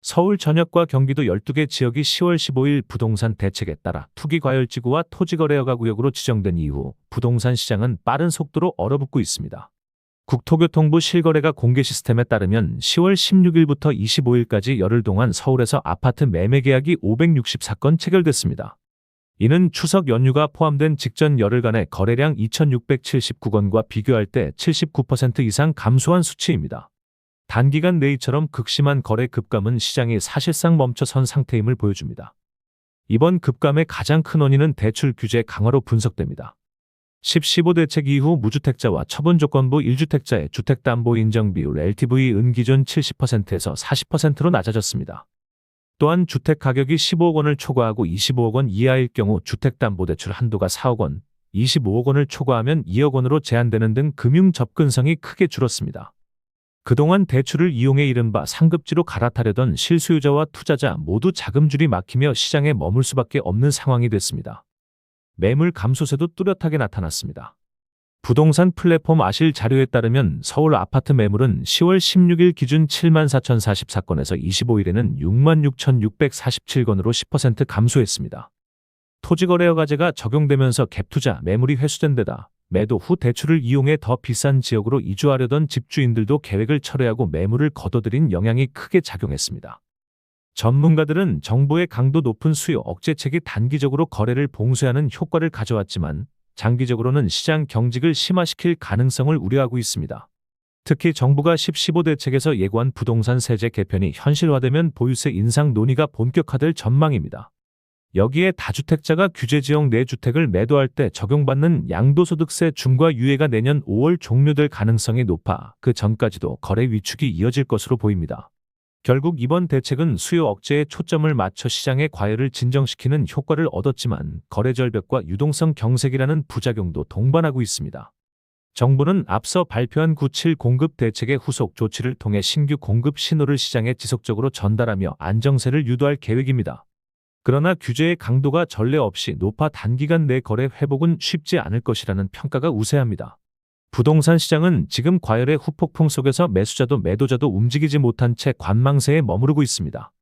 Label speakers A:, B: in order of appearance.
A: 서울 전역과 경기도 12개 지역이 10월 15일 부동산 대책에 따라 투기과열지구와 토지거래허가 구역으로 지정된 이후 부동산 시장은 빠른 속도로 얼어붙고 있습니다. 국토교통부 실거래가 공개 시스템에 따르면 10월 16일부터 25일까지 열흘 동안 서울에서 아파트 매매 계약이 564건 체결됐습니다. 이는 추석 연휴가 포함된 직전 열흘간의 거래량 2,679건과 비교할 때 79% 이상 감소한 수치입니다. 단기간 내 이처럼 극심한 거래 급감은 시장이 사실상 멈춰선 상태임을 보여줍니다. 이번 급감의 가장 큰 원인은 대출 규제 강화로 분석됩니다. 10.15 대책 이후 무주택자와 처분조건부 1주택자의 주택담보 인정 비율 LTV은 기존 70%에서 40%로 낮아졌습니다. 또한 주택 가격이 15억 원을 초과하고 25억 원 이하일 경우 주택담보대출 한도가 4억 원, 25억 원을 초과하면 2억 원으로 제한되는 등 금융 접근성이 크게 줄었습니다. 그동안 대출을 이용해 이른바 상급지로 갈아타려던 실수요자와 투자자 모두 자금줄이 막히며 시장에 머물 수밖에 없는 상황이 됐습니다. 매물 감소세도 뚜렷하게 나타났습니다. 부동산 플랫폼 아실 자료에 따르면 서울 아파트 매물은 10월 16일 기준 74,044건에서 25일에는 66,647건으로 10% 감소했습니다. 토지거래허가제가 적용되면서 갭투자 매물이 회수된 데다 매도 후 대출을 이용해 더 비싼 지역으로 이주하려던 집주인들도 계획을 철회하고 매물을 거둬들인 영향이 크게 작용했습니다. 전문가들은 정부의 강도 높은 수요 억제책이 단기적으로 거래를 봉쇄하는 효과를 가져왔지만 장기적으로는 시장 경직을 심화시킬 가능성을 우려하고 있습니다. 특히 정부가 10.15 대책에서 예고한 부동산 세제 개편이 현실화되면 보유세 인상 논의가 본격화될 전망입니다. 여기에 다주택자가 규제지역 내 주택을 매도할 때 적용받는 양도소득세 중과 유예가 내년 5월 종료될 가능성이 높아 그 전까지도 거래 위축이 이어질 것으로 보입니다. 결국 이번 대책은 수요 억제에 초점을 맞춰 시장의 과열을 진정시키는 효과를 얻었지만 거래 절벽과 유동성 경색이라는 부작용도 동반하고 있습니다. 정부는 앞서 발표한 9.7 공급 대책의 후속 조치를 통해 신규 공급 신호를 시장에 지속적으로 전달하며 안정세를 유도할 계획입니다. 그러나 규제의 강도가 전례 없이 높아 단기간 내 거래 회복은 쉽지 않을 것이라는 평가가 우세합니다. 부동산 시장은 지금 과열의 후폭풍 속에서 매수자도 매도자도 움직이지 못한 채 관망세에 머무르고 있습니다.